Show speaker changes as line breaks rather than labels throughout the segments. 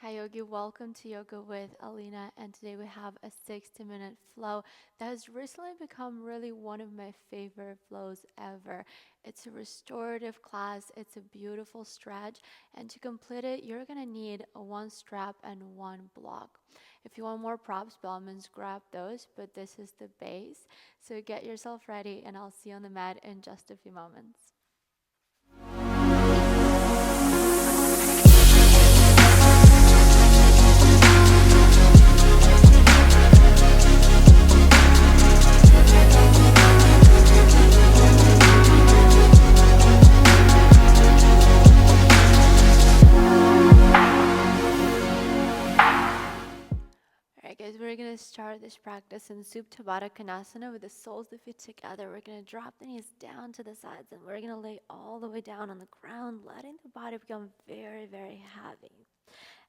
Hi Yogi, welcome to Yoga with Alina, and today we have a 60-minute flow that has recently become really one of my favorite flows ever. It's a restorative class, it's a beautiful stretch, and to complete it, you're gonna need a one strap and one block. If you want more props, by all means grab those, but this is the base. So get yourself ready, and I'll see you on the mat in just a few moments. Alright guys, we're going to start this practice in Supta Baddha Konasana with the soles of the feet together. We're going to drop the knees down to the sides and we're going to lay all the way down on the ground, letting the body become very, very heavy.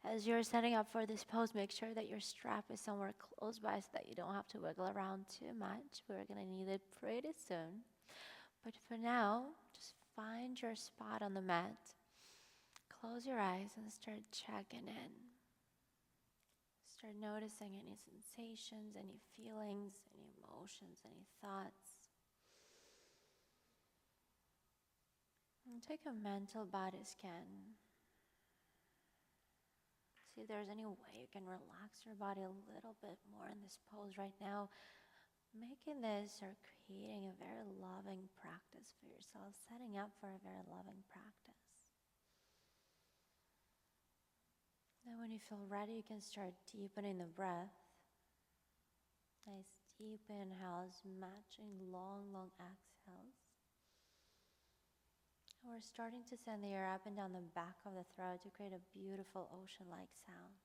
As you're setting up for this pose, make sure that your strap is somewhere close by so that you don't have to wiggle around too much. We're going to need it pretty soon. But for now, just find your spot on the mat. Close your eyes and start checking in. Start noticing any sensations, any feelings, any emotions, any thoughts. And take a mental body scan. See if there's any way you can relax your body a little bit more in this pose right now. Making this or creating a very loving practice for yourself, setting up for a very loving practice. Then when you feel ready, you can start deepening the breath. Nice deep inhales, matching long, long exhales. And we're starting to send the air up and down the back of the throat to create a beautiful ocean-like sound.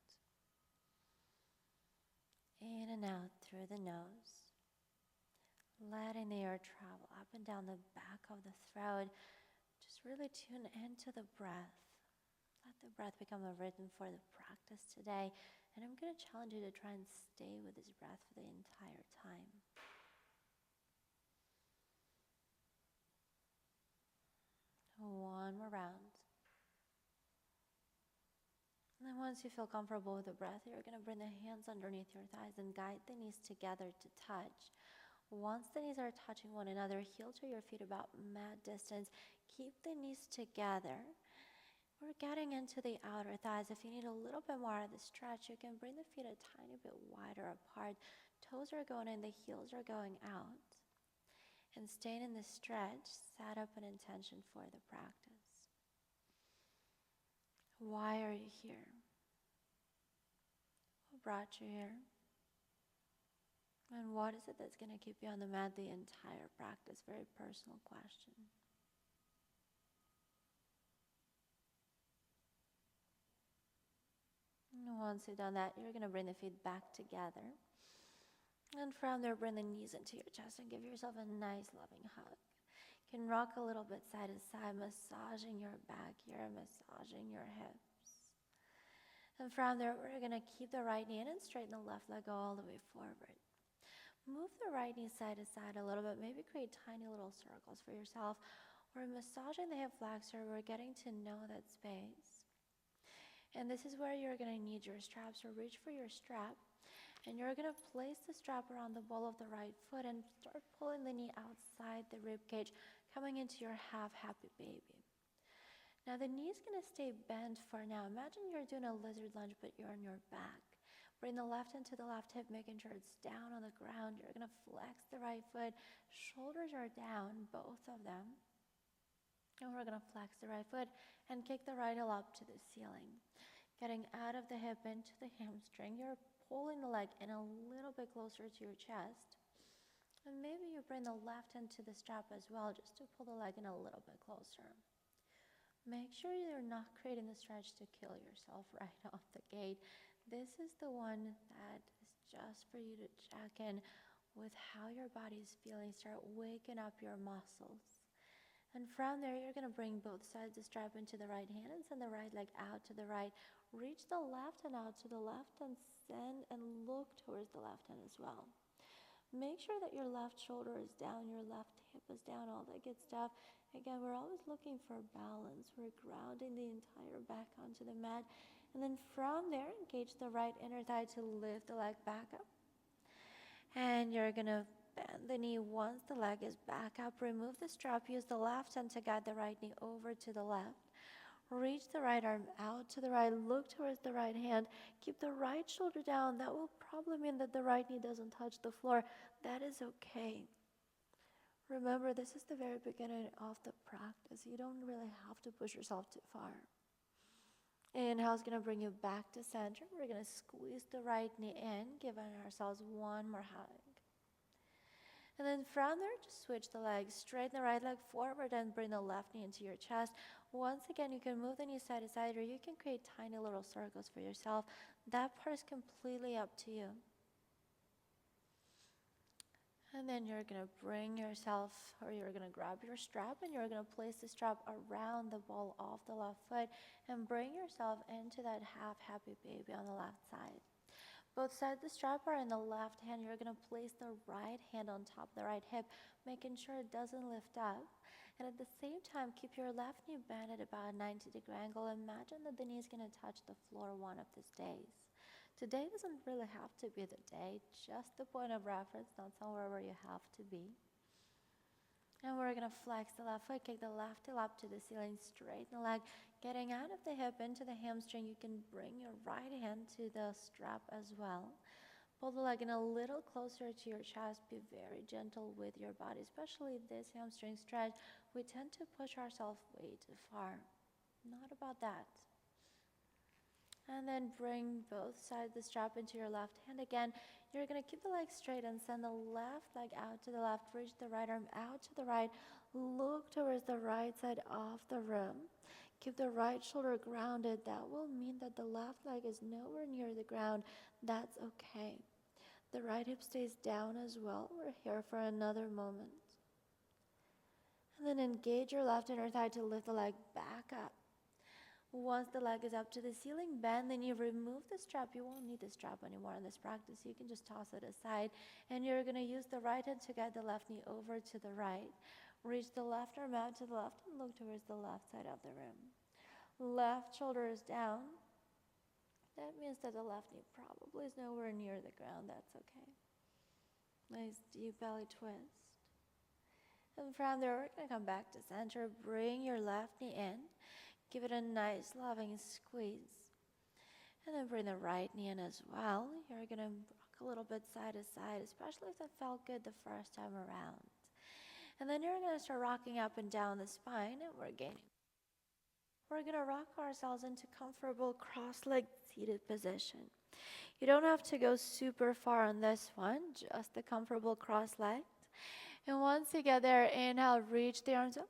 In and out through the nose. Letting the air travel up and down the back of the throat. Just really tune into the breath. Let the breath become a rhythm for the practice today. And I'm going to challenge you to try and stay with this breath for the entire time. One more round. And then once you feel comfortable with the breath, you're going to bring the hands underneath your thighs and guide the knees together to touch. Once the knees are touching one another, heel to your feet about mat distance. Keep the knees together. We're getting into the outer thighs. If you need a little bit more of the stretch, you can bring the feet a tiny bit wider apart. Toes are going in, the heels are going out. And staying in the stretch, set up an intention for the practice. Why are you here? What brought you here? And what is it that's going to keep you on the mat the entire practice? Very personal question. And once you've done that, you're going to bring the feet back together. And from there, bring the knees into your chest and give yourself a nice loving hug. You can rock a little bit side to side, massaging your back here, massaging your hips. And from there, we're going to keep the right knee in and straighten the left leg all the way forward. Move the right knee side to side a little bit. Maybe create tiny little circles for yourself. We're massaging the hip flexor. We're getting to know that space. And this is where you're going to need your strap. So reach for your strap. And you're going to place the strap around the ball of the right foot and start pulling the knee outside the rib cage, coming into your half happy baby. Now the knee is going to stay bent for now. Imagine you're doing a lizard lunge, but you're on your back. Bring the left into the left hip, making sure it's down on the ground. You're going to flex the right foot. Shoulders are down, both of them. And we're going to flex the right foot and kick the right heel up to the ceiling. Getting out of the hip into the hamstring. You're pulling the leg in a little bit closer to your chest. And maybe you bring the left into the strap as well, just to pull the leg in a little bit closer. Make sure you're not creating the stretch to kill yourself right off the gate. This is the one that is just for you to check in with how your body is feeling. Start waking up your muscles. And from there, you're going to bring both sides of the strap into the right hand and send the right leg out to the right. Reach the left hand out to the left and send and look towards the left hand as well. Make sure that your left shoulder is down, your left hip is down, all that good stuff. Again, we're always looking for balance. We're grounding the entire back onto the mat. And then from there, engage the right inner thigh to lift the leg back up. And you're going to bend the knee once the leg is back up. Remove the strap. Use the left hand to guide the right knee over to the left. Reach the right arm out to the right. Look towards the right hand. Keep the right shoulder down. That will probably mean that the right knee doesn't touch the floor. That is okay. Remember, this is the very beginning of the practice. You don't really have to push yourself too far. Inhale is going to bring you back to center. We're going to squeeze the right knee in, giving ourselves one more hug. And then from there, just switch the legs. Straighten the right leg forward and bring the left knee into your chest. Once again, you can move the knee side to side, or you can create tiny little circles for yourself. That part is completely up to you. And then you're going to bring yourself, or you're going to grab your strap, and you're going to place the strap around the ball of the left foot and bring yourself into that half happy baby on the left side. Both sides of the strap are in the left hand. You're going to place the right hand on top of the right hip, making sure it doesn't lift up. And at the same time, keep your left knee bent at about a 90-degree angle. Imagine that the knee is going to touch the floor one of these days. Today doesn't really have to be the day, just the point of reference, not somewhere where you have to be. And we're going to flex the left foot, kick the left heel up to the ceiling, straighten the leg, getting out of the hip into the hamstring. You can bring your right hand to the strap as well. Pull the leg in a little closer to your chest. Be very gentle with your body, especially this hamstring stretch. We tend to push ourselves way too far. Not about that. And then bring both sides of the strap into your left hand again. You're going to keep the leg straight and send the left leg out to the left. Reach the right arm out to the right. Look towards the right side of the room. Keep the right shoulder grounded. That will mean that the left leg is nowhere near the ground. That's okay. The right hip stays down as well. We're here for another moment. And then engage your left inner thigh to lift the leg back up. Once the leg is up to the ceiling, bend the knee, remove the strap. You won't need the strap anymore in this practice. You can just toss it aside. And you're going to use the right hand to guide the left knee over to the right. Reach the left arm out to the left and look towards the left side of the room. Left shoulder is down. That means that the left knee probably is nowhere near the ground. That's okay. Nice deep belly twist. And from there, we're going to come back to center. Bring your left knee in. Give it a nice loving squeeze. And then bring the right knee in as well. You're going to rock a little bit side to side, especially if that felt good the first time around. And then you're going to start rocking up and down the spine, and we're going to rock ourselves into comfortable cross-legged seated position. You don't have to go super far on this one, just the comfortable cross-legged. And once you get there, inhale, reach the arms up.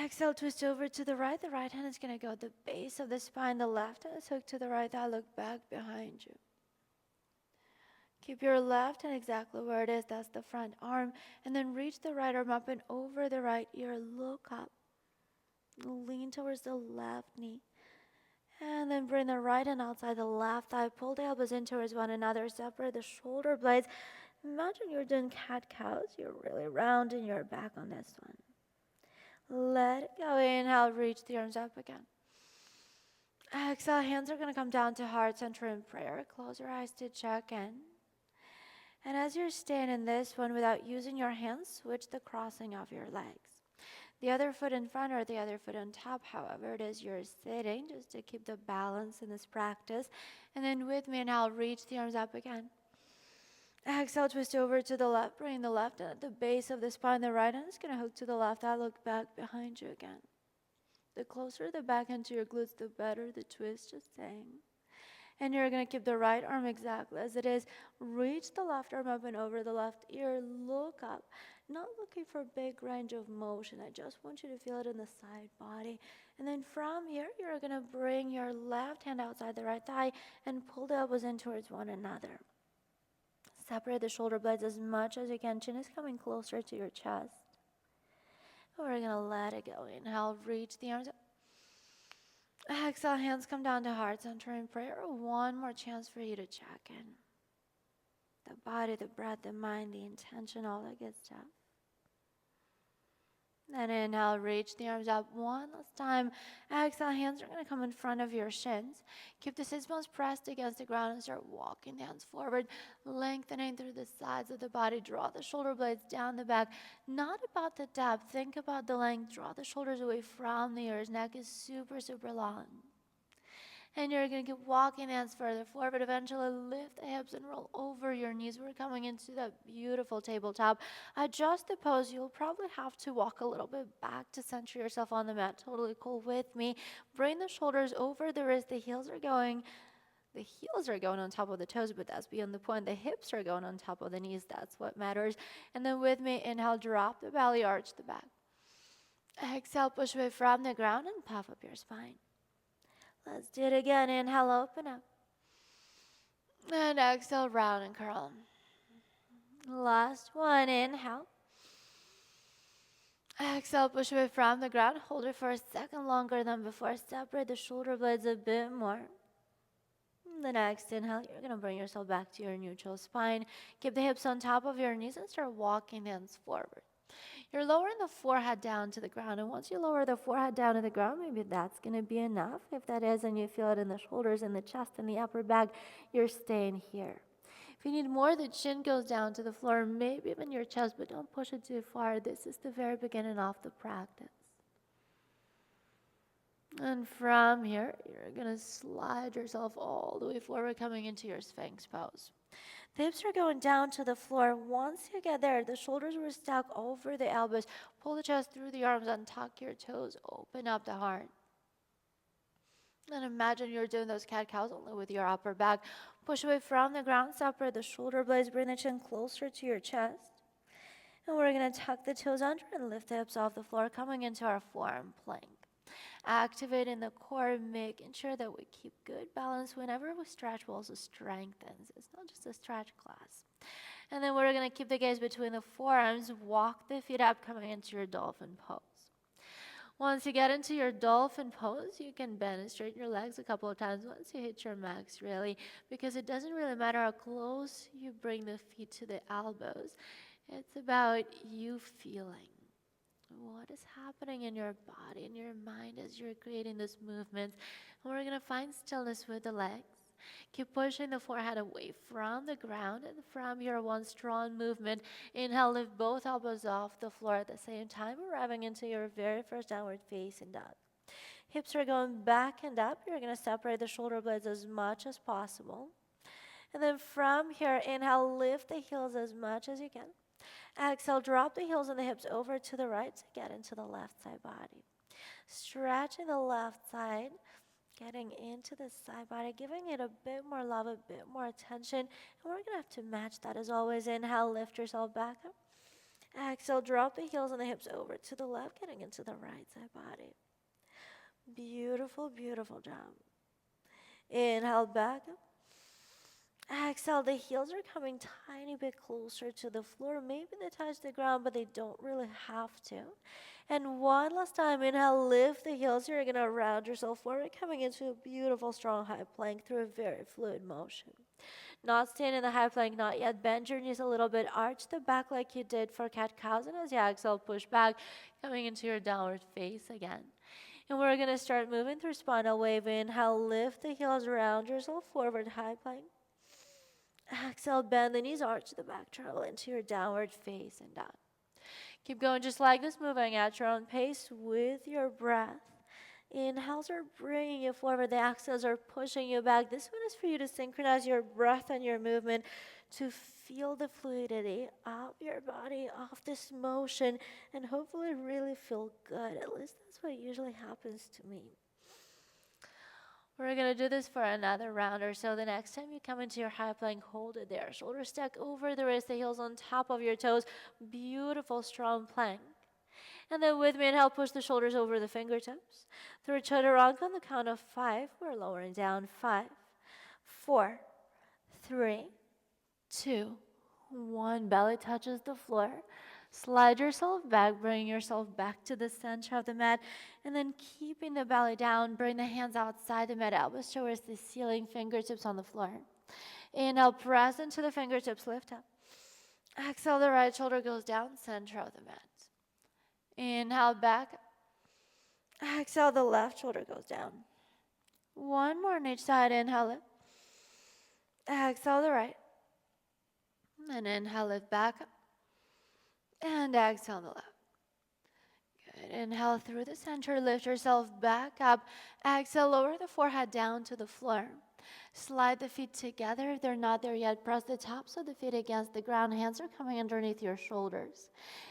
Exhale, twist over to the right. The right hand is going to go at the base of the spine. The left hand is hooked to the right thigh. Look back behind you. Keep your left hand exactly where it is. That's the front arm. And then reach the right arm up and over the right ear. Look up. Lean towards the left knee. And then bring the right hand outside the left thigh. Pull the elbows in towards one another. Separate the shoulder blades. Imagine you're doing cat-cows. You're really rounding your back on this one. Let it go. Inhale, reach the arms up again. Exhale, hands are going to come down to heart center in prayer. Close your eyes to check in. And as you're staying in this one without using your hands, switch the crossing of your legs. The other foot in front or the other foot on top, however it is you're sitting, just to keep the balance in this practice. And then with me, inhale, reach the arms up again. Exhale, twist over to the left, bring the left hand at the base of the spine. The right hand is going to hook to the left eye. Look back behind you again. The closer the back hand to your glutes, the better the twist, just saying. And you're going to keep the right arm exactly as it is. Reach the left arm up and over the left ear. Look up. Not looking for big range of motion. I just want you to feel it in the side body. And then from here, you're going to bring your left hand outside the right thigh and pull the elbows in towards one another. Separate the shoulder blades as much as you can. Chin is coming closer to your chest. We're going to let it go. Inhale, reach the arms up. Exhale, hands come down to heart center in prayer. One more chance for you to check in. The body, the breath, the mind, the intention, all that good stuff. And inhale, reach the arms up one last time. Exhale, hands are going to come in front of your shins. Keep the sit bones pressed against the ground and start walking the hands forward, lengthening through the sides of the body. Draw the shoulder blades down the back. Not about the depth, think about the length. Draw the shoulders away from the ears. Neck is super, super long. And you're going to keep walking the hands further forward. Eventually lift the hips and roll over your knees. We're coming into that beautiful tabletop. Adjust the pose. You'll probably have to walk a little bit back to center yourself on the mat. Totally cool with me. Bring the shoulders over the wrist. The heels are going on top of the toes, but that's beyond the point. The hips are going on top of the knees. That's what matters. And then with me, inhale, drop the belly, arch the back. Exhale, push away from the ground and puff up your spine. Let's do it again. Inhale, open up. And exhale, round and curl. Last one. Inhale. Exhale, push away from the ground. Hold it for a second longer than before. Separate the shoulder blades a bit more. The next inhale, you're going to bring yourself back to your neutral spine. Keep the hips on top of your knees and start walking the hands forward. You're lowering the forehead down to the ground, and once you lower the forehead down to the ground, maybe that's going to be enough. If that is, and you feel it in the shoulders, in the chest, in the upper back, you're staying here. If you need more, the chin goes down to the floor, maybe even your chest, but don't push it too far. This is the very beginning of the practice. And from here, you're going to slide yourself all the way forward, coming into your Sphinx pose. The hips are going down to the floor. Once you get there, the shoulders were stuck over the elbows. Pull the chest through the arms and tuck your toes. Open up the heart. And imagine you're doing those cat-cows only with your upper back. Push away from the ground. Separate the shoulder blades. Bring the chin closer to your chest. And we're going to tuck the toes under and lift the hips off the floor, coming into our forearm plank. Activating the core, making sure that we keep good balance. Whenever we stretch, we also strengthens. It's not just a stretch class. And then we're going to keep the gaze between the forearms. Walk the feet up, coming into your dolphin pose. Once you get into your dolphin pose, you can bend and straighten your legs a couple of times once you hit your max, really, because it doesn't really matter how close you bring the feet to the elbows. It's about you feeling what is happening in your body, in your mind as you're creating this movement. And we're going to find stillness with the legs. Keep pushing the forehead away from the ground, and from your one strong movement, inhale, lift both elbows off the floor at the same time, arriving into your very first downward facing dog. Hips are going back and up. You're going to separate the shoulder blades as much as possible. And then from here, inhale, lift the heels as much as you can. Exhale, drop the heels and the hips over to the right to get into the left side body. Stretching the left side, getting into the side body, giving it a bit more love, a bit more attention. And we're going to have to match that as always. Inhale, lift yourself back up. Exhale, drop the heels and the hips over to the left, getting into the right side body. Beautiful, beautiful job. Inhale, back up. Exhale, the heels are coming tiny bit closer to the floor. Maybe they touch the ground, but they don't really have to. And one last time, inhale, lift the heels. You're going to round yourself forward, coming into a beautiful, strong high plank through a very fluid motion. Not staying in the high plank, not yet. Bend your knees a little bit. Arch the back like you did for cat-cows. And as you exhale, push back, coming into your downward face again. And we're going to start moving through spinal wave. Inhale, lift the heels, round yourself forward, high plank. Exhale, bend the knees, arch the back, travel into your downward facing dog. Keep going just like this, moving at your own pace with your breath. Inhales are bringing you forward. The exhales are pushing you back. This one is for you to synchronize your breath and your movement to feel the fluidity of your body, of this motion, and hopefully really feel good. At least that's what usually happens to me. We're going to do this for another round or so. The next time you come into your high plank, hold it there. Shoulders stack over the wrist, the heels on top of your toes. Beautiful, strong plank. And then with me, inhale, push the shoulders over the fingertips. Through chaturanga on the count of 5. We're lowering down. 5, 4, 3, 2, 1. Belly touches the floor. Slide yourself back, bring yourself back to the center of the mat, and then keeping the belly down, bring the hands outside the mat, elbows towards the ceiling, fingertips on the floor. Inhale, press into the fingertips, lift up. Exhale, the right shoulder goes down, center of the mat. Inhale back. Exhale, the left shoulder goes down. One more on each side. Inhale it. Exhale the right. And inhale it back. And exhale the left. Good. Inhale through the center. Lift yourself back up. Exhale, lower the forehead down to the floor. Slide the feet together. If they're not there yet, press the tops of the feet against the ground. Hands are coming underneath your shoulders.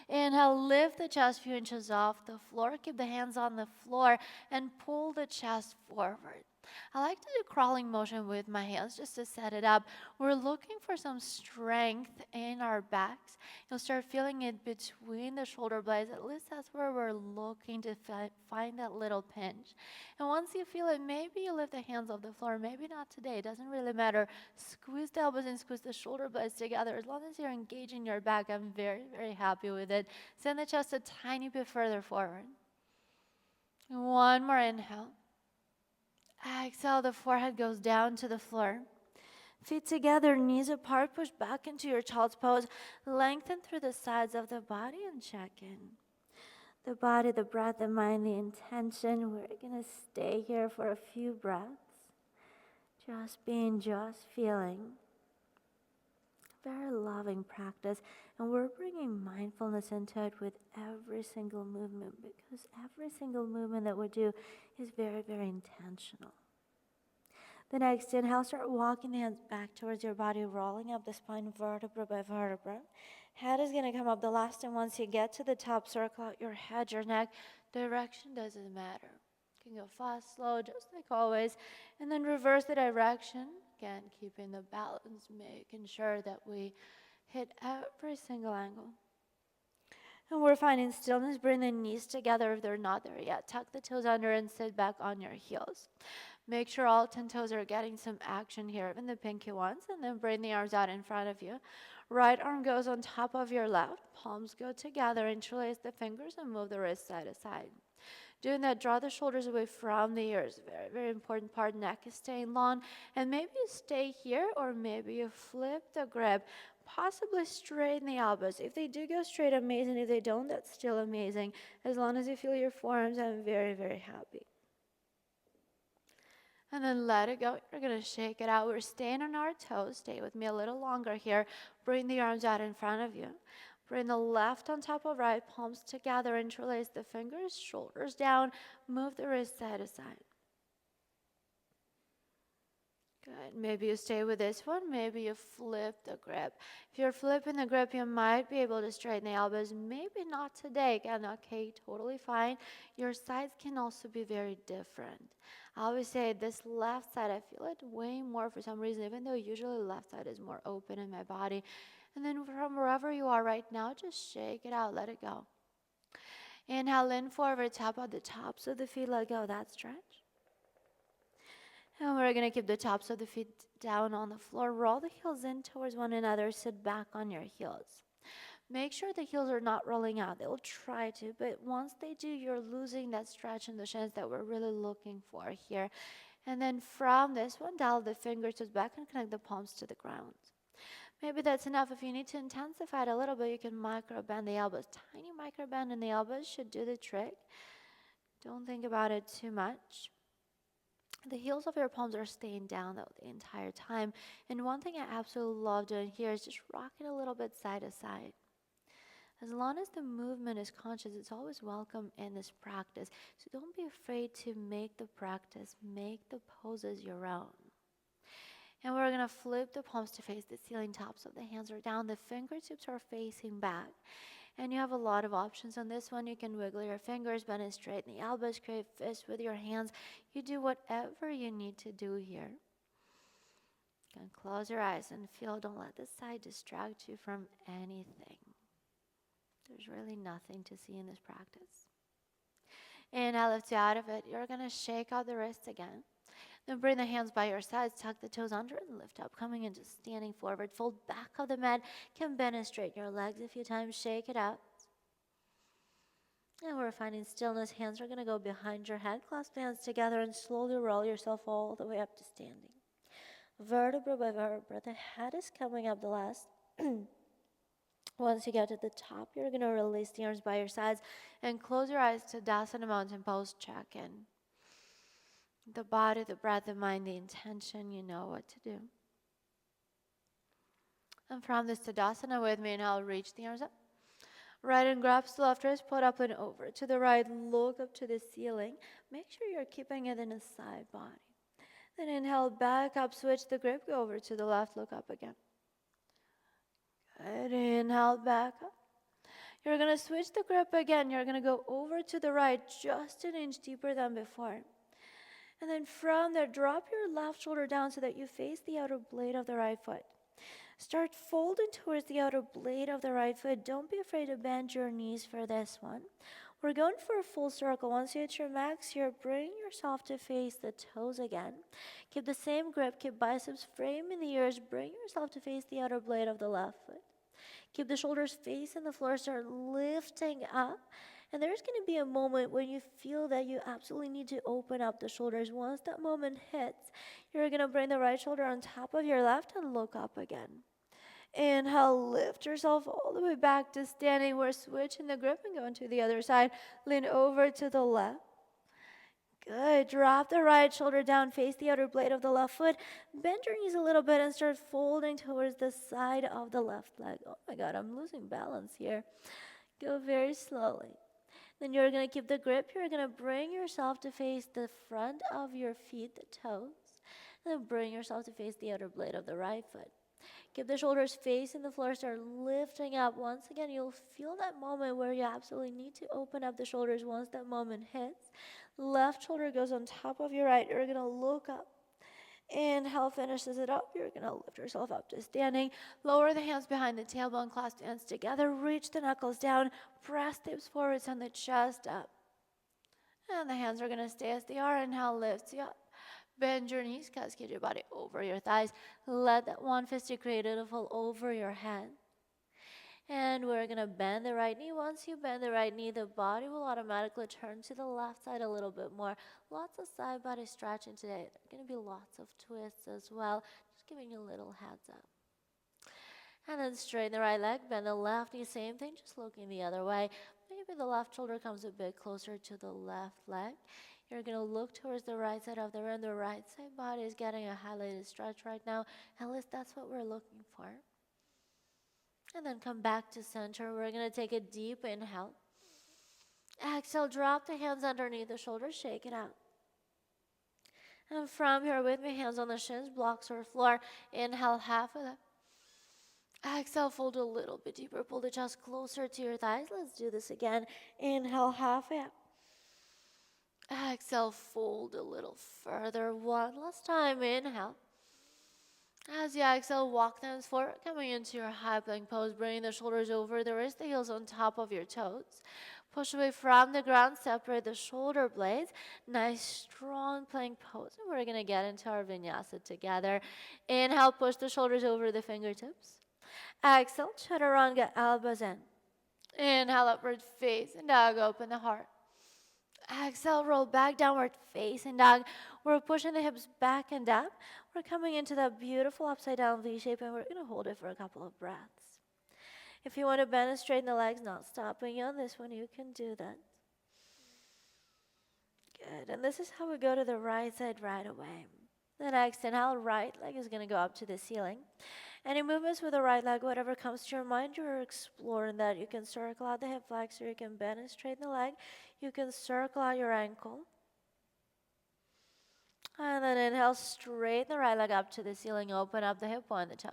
Inhale, lift the chest a few inches off the floor. Keep the hands on the floor and pull the chest forward. I like to do crawling motion with my hands just to set it up. We're looking for some strength in our backs. You'll start feeling it between the shoulder blades. At least that's where we're looking to find that little pinch. And once you feel it, maybe you lift the hands off the floor. Maybe not today. It doesn't really matter. Squeeze the elbows and squeeze the shoulder blades together. As long as you're engaging your back, I'm very, very happy with it. Send the chest a tiny bit further forward. One more inhale. Exhale, the forehead goes down to the floor. Feet together, knees apart, push back into your child's pose. Lengthen through the sides of the body and check in. The body, the breath, the mind, the intention. We're going to stay here for a few breaths. Just being, just feeling. Very loving practice. And we're bringing mindfulness into it with every single movement, because every single movement that we do is very, very intentional. The next inhale, start walking the hands back towards your body, rolling up the spine vertebra by vertebra. Head is going to come up the last time. Once you get to the top, circle out your head, your neck. Direction doesn't matter. You can go fast, slow, just like always. And then reverse the direction. Again, keeping the balance, making sure that we hit every single angle. And we're finding stillness. Bring the knees together if they're not there yet. Tuck the toes under and sit back on your heels. Make sure all 10 toes are getting some action here, even the pinky ones. And then bring the arms out in front of you. Right arm goes on top of your left. Palms go together. Interlace the fingers and move the wrist side to side. Doing that, draw the shoulders away from the ears. Very, very important part. Neck is staying long. And maybe you stay here, or maybe you flip the grip. Possibly straighten the elbows. If they do go straight, amazing. If they don't, that's still amazing. As long as you feel your forearms, I'm very, very happy. And then let it go. You're going to shake it out. We're staying on our toes. Stay with me a little longer here. Bring the arms out in front of you. Bring the left on top of right, palms together, interlace the fingers, shoulders down, move the wrist side to side. Good. Maybe you stay with this one, maybe you flip the grip. If you're flipping the grip, you might be able to straighten the elbows. Maybe not today. Again, okay, totally fine. Your sides can also be very different. I always say this left side, I feel it way more for some reason, even though usually the left side is more open in my body. And then from wherever you are right now, just shake it out, let it go. Inhale in forward, tap out the tops of the feet, let go of that stretch. And we're going to keep the tops of the feet down on the floor. Roll the heels in towards one another, sit back on your heels. Make sure the heels are not rolling out. They'll try to, but once they do, you're losing that stretch in the shins that we're really looking for here. And then from this one, dial the fingertips back and connect the palms to the ground. Maybe that's enough. If you need to intensify it a little bit, you can micro bend the elbows. Tiny micro bend in the elbows should do the trick. Don't think about it too much. The heels of your palms are staying down though the entire time. And one thing I absolutely love doing here is just rocking a little bit side to side. As long as the movement is conscious, it's always welcome in this practice. So don't be afraid to make the practice, make the poses your own. And we're going to flip the palms to face the ceiling. Tops of the hands are down. The fingertips are facing back. And you have a lot of options on this one. You can wiggle your fingers, bend and straighten the elbows, create fists with your hands. You do whatever you need to do here. You can close your eyes and feel. Don't let the side distract you from anything. There's really nothing to see in this practice. Inhale, lift you out of it. You're going to shake out the wrists again. Then bring the hands by your sides, tuck the toes under and lift up, coming into standing forward. Fold back of the mat, can bend and straighten your legs a few times, shake it out. And we're finding stillness. Hands are going to go behind your head, clasp the hands together and slowly roll yourself all the way up to standing. Vertebra by vertebra, the head is coming up the last. Once you get to the top, you're going to release the arms by your sides and close your eyes to Tadasana Mountain Pose. Check in. The body, the breath, the mind, the intention, you know what to do. And from this Tadasana with me, inhale, reach the arms up. Right and grabs the left wrist, put up and over. To the right, look up to the ceiling. Make sure you're keeping it in a side body. Then inhale, back up, switch the grip, go over to the left, look up again. Good, inhale, back up. You're going to switch the grip again. You're going to go over to the right, just an inch deeper than before. And then from there, drop your left shoulder down so that you face the outer blade of the right foot. Start folding towards the outer blade of the right foot. Don't be afraid to bend your knees for this one. We're going for a full circle. Once you hit your max here, bring yourself to face the toes again. Keep the same grip. Keep biceps framing the ears. Bring yourself to face the outer blade of the left foot. Keep the shoulders facing the floor. Start lifting up. And there's going to be a moment when you feel that you absolutely need to open up the shoulders. Once that moment hits, you're going to bring the right shoulder on top of your left and look up again. Inhale, lift yourself all the way back to standing. We're switching the grip and going to the other side. Lean over to the left. Good. Drop the right shoulder down. Face the outer blade of the left foot. Bend your knees a little bit and start folding towards the side of the left leg. Oh my God, I'm losing balance here. Go very slowly. Then you're going to keep the grip. You're going to bring yourself to face the front of your feet, the toes. And then bring yourself to face the outer blade of the right foot. Keep the shoulders facing the floor. Start lifting up. Once again, you'll feel that moment where you absolutely need to open up the shoulders once that moment hits. Left shoulder goes on top of your right. You're going to look up. Inhale, finishes it up. You're going to lift yourself up to standing. Lower the hands behind the tailbone, clasp the hands together. Reach the knuckles down. Press the hips forward, send the chest up. And the hands are going to stay as they are. Inhale, lifts you up. Bend your knees, cascade your body over your thighs. Let that one fisted creative fall over your head. And we're going to bend the right knee. Once you bend the right knee, the body will automatically turn to the left side a little bit more. Lots of side body stretching today. There are going to be lots of twists as well. Just giving you a little heads up. And then straighten the right leg, bend the left knee, same thing, just looking the other way. Maybe the left shoulder comes a bit closer to the left leg. You're going to look towards the right side of the room. The right side body is getting a highlighted stretch right now. At least that's what we're looking for. And then come back to center. We're going to take a deep inhale. Exhale, drop the hands underneath the shoulders, shake it out. And from here with me, hands on the shins, blocks or floor. Inhale, half of that. Exhale, fold a little bit deeper. Pull the chest closer to your thighs. Let's do this again. Inhale, half it. Exhale, fold a little further. One last time. Inhale. As you exhale, walk the hands forward, coming into your high plank pose, bringing the shoulders over the wrist, the heels on top of your toes. Push away from the ground, separate the shoulder blades. Nice, strong plank pose. And we're going to get into our vinyasa together. Inhale, push the shoulders over the fingertips. Exhale, chaturanga, elbows in. Inhale, upward facing dog, open the heart. Exhale, roll back, downward facing dog. We're pushing the hips back and up. We're coming into that beautiful upside down V shape, and we're going to hold it for a couple of breaths. If you want to bend and straighten the legs, not stopping you on this one, you can do that. Good. And this is how we go to the right side right away. The next inhale, right leg is going to go up to the ceiling. Any movements with the right leg, whatever comes to your mind, you're exploring that. You can circle out the hip flexor, you can bend and straighten the leg, you can circle out your ankle. And then inhale, straighten the right leg up to the ceiling, open up the hip, point the toes.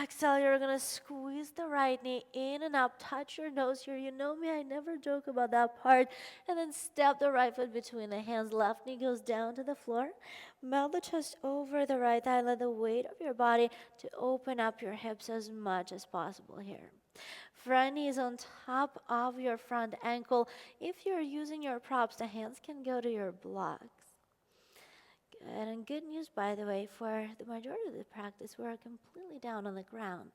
Exhale, you're going to squeeze the right knee in and up, touch your nose here. You know me, I never joke about that part. And then step the right foot between the hands. Left knee goes down to the floor. Melt the chest over the right thigh. Let the weight of your body to open up your hips as much as possible here. Front knee is on top of your front ankle. If you're using your props, the hands can go to your blocks. Good. And good news, by the way, for the majority of the practice, we're completely down on the ground.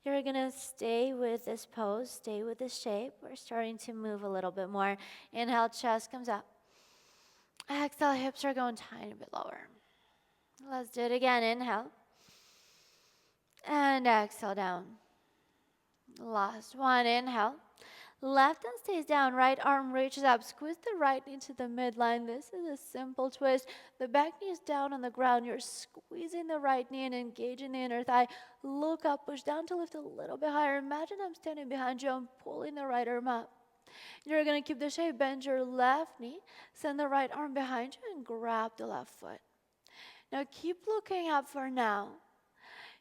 You're going to stay with this pose, stay with this shape. We're starting to move a little bit more. Inhale, chest comes up. Exhale, hips are going tiny bit lower. Let's do it again. Inhale. And exhale down. Last one, inhale. Left hand stays down, right arm reaches up. Squeeze the right knee to the midline. This is a simple twist. The back knee is down on the ground. You're squeezing the right knee and engaging the inner thigh. Look up, push down to lift a little bit higher. Imagine I'm standing behind you. I'm pulling the right arm up. You're going to keep the shape. Bend your left knee. Send the right arm behind you and grab the left foot. Now keep looking up for now.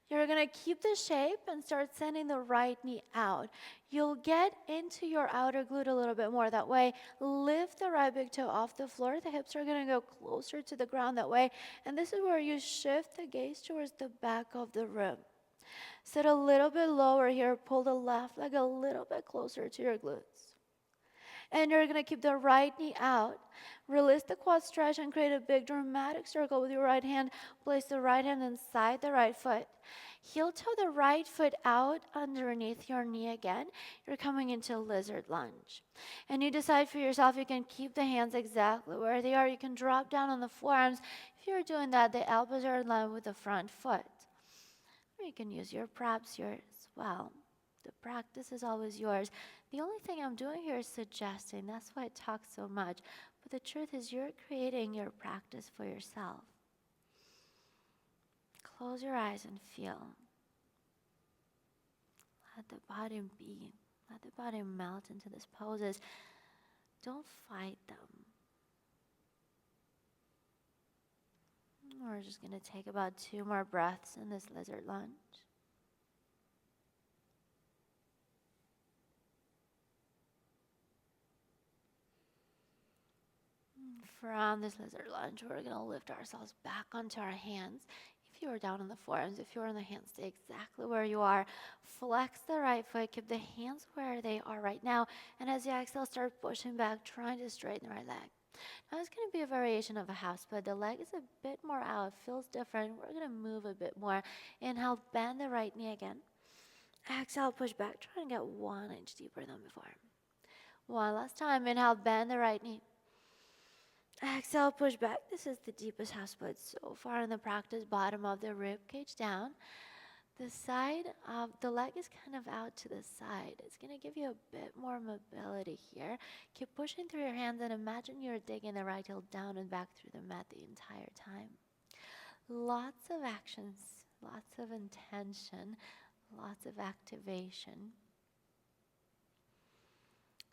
You're going to keep the shape and start sending the right knee out. You'll get into your outer glute a little bit more that way. Lift the right big toe off the floor. The hips are going to go closer to the ground that way. And this is where you shift the gaze towards the back of the room. Sit a little bit lower here. Pull the left leg a little bit closer to your glutes. And you're going to keep the right knee out. Release the quad stretch and create a big dramatic circle with your right hand. Place the right hand inside the right foot. Heel toe the right foot out underneath your knee again. You're coming into lizard lunge. And you decide for yourself, you can keep the hands exactly where they are. You can drop down on the forearms. If you're doing that, the elbows are in line with the front foot. Or you can use your props here as well. The practice is always yours. The only thing I'm doing here is suggesting. That's why I talk so much. But the truth is you're creating your practice for yourself. Close your eyes and feel. Let the body be. Let the body melt into these poses. Don't fight them. We're just going to take about 2 more breaths in this lizard lunge. From this lizard lunge, we're going to lift ourselves back onto our hands. If you are down on the forearms, if you're on the hands, stay exactly where you are. Flex the right foot, keep the hands where they are right now. And as you exhale, start pushing back, trying to straighten the right leg. Now it's going to be a variation of a half split. The leg is a bit more out, it feels different. We're going to move a bit more. Inhale, bend the right knee again. Exhale, push back, try and get 1 inch deeper than before. One last time, inhale, bend the right knee. Exhale, push back. This is the deepest half split so far in the practice. Bottom of the rib cage down. The side of the leg is kind of out to the side. It's going to give you a bit more mobility here. Keep pushing through your hands and imagine you're digging the right heel down and back through the mat the entire time. Lots of actions, lots of intention, lots of activation.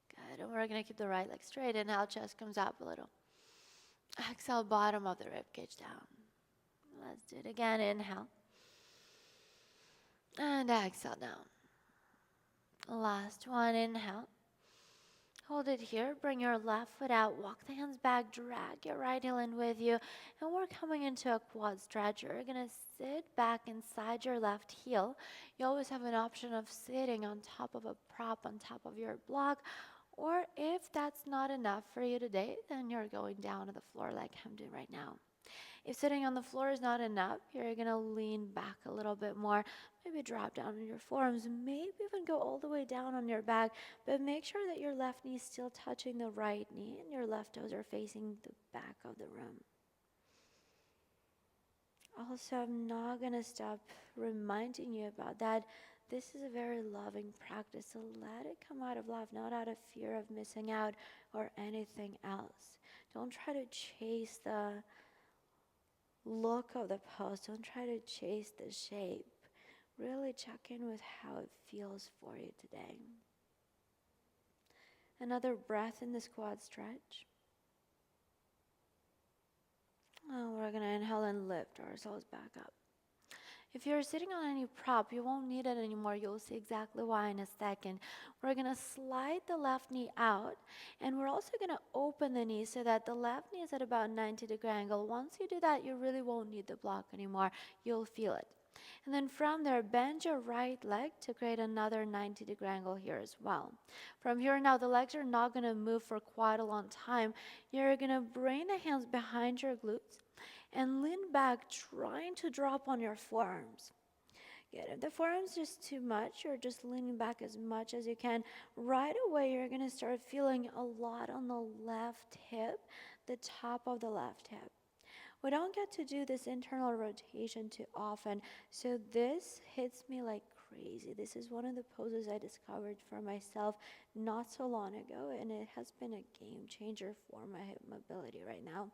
Good. And we're going to keep the right leg straight. Inhale, chest comes up a little. Exhale, bottom of the rib cage down. Let's do it again. Inhale. And exhale down. Last one. Inhale. Hold it here. Bring your left foot out. Walk the hands back. Drag your right heel in with you. And we're coming into a quad stretch. You're going to sit back inside your left heel. You always have an option of sitting on top of a prop on top of your block. Or if that's not enough for you today, then you're going down to the floor like I'm doing right now. If sitting on the floor is not enough, you're going to lean back a little bit more. Maybe drop down on your forearms. Maybe even go all the way down on your back. But make sure that your left knee is still touching the right knee and your left toes are facing the back of the room. Also, I'm not going to stop reminding you about that. This is a very loving practice, so let it come out of love, not out of fear of missing out or anything else. Don't try to chase the look of the pose. Don't try to chase the shape. Really check in with how it feels for you today. Another breath in this quad stretch. Oh, we're going to inhale and lift ourselves back up. If you're sitting on any prop, you won't need it anymore. You'll see exactly why in a second. We're going to slide the left knee out, and we're also going to open the knee so that the left knee is at about 90-degree angle. Once you do that, you really won't need the block anymore. You'll feel it. And then from there, bend your right leg to create another 90-degree angle here as well. From here now, the legs are not going to move for quite a long time. You're going to bring the hands behind your glutes and lean back, trying to drop on your forearms. Good. If the forearms is too much, you're just leaning back as much as you can. Right away, you're going to start feeling a lot on the left hip, the top of the left hip. We don't get to do this internal rotation too often, so this hits me like crazy. This is one of the poses I discovered for myself not so long ago, and it has been a game changer for my hip mobility right now.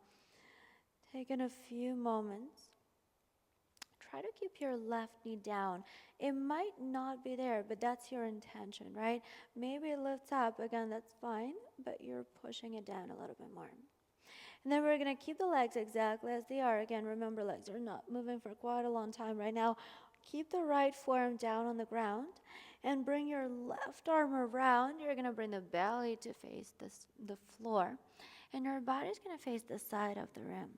Taking a few moments. Try to keep your left knee down. It might not be there, but that's your intention, right? Maybe it lifts up, again, that's fine, but you're pushing it down a little bit more. And then we're going to keep the legs exactly as they are. Again, remember, legs are not moving for quite a long time right now. Keep the right forearm down on the ground and bring your left arm around. You're going to bring the belly to face the floor, and your body's going to face the side of the rim.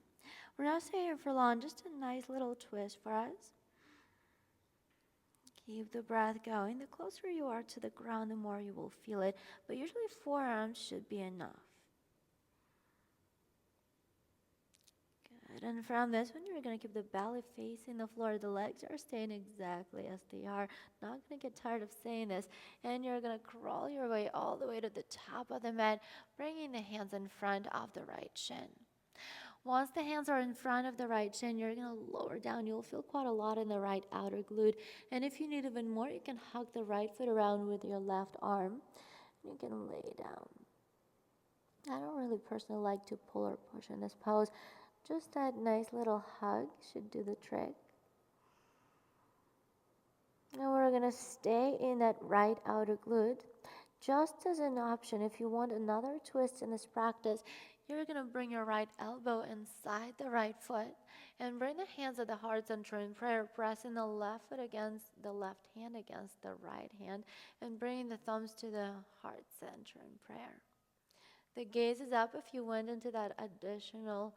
We're not staying here for long, just a nice little twist for us. Keep the breath going. The closer you are to the ground, the more you will feel it, but usually forearms should be enough. Good, and from this one, you're going to keep the belly facing the floor. The legs are staying exactly as they are. Not going to get tired of saying this. And you're going to crawl your way all the way to the top of the mat, bringing the hands in front of the right shin. Once the hands are in front of the right shin, you're going to lower down. You'll feel quite a lot in the right outer glute. And if you need even more, you can hug the right foot around with your left arm. You can lay down. I don't really personally like to pull or push in this pose. Just that nice little hug should do the trick. Now we're going to stay in that right outer glute. Just as an option, if you want another twist in this practice, you're going to bring your right elbow inside the right foot and bring the hands at the heart center in prayer, pressing the left foot against the left hand against the right hand and bringing the thumbs to the heart center in prayer. The gaze is up if you went into that additional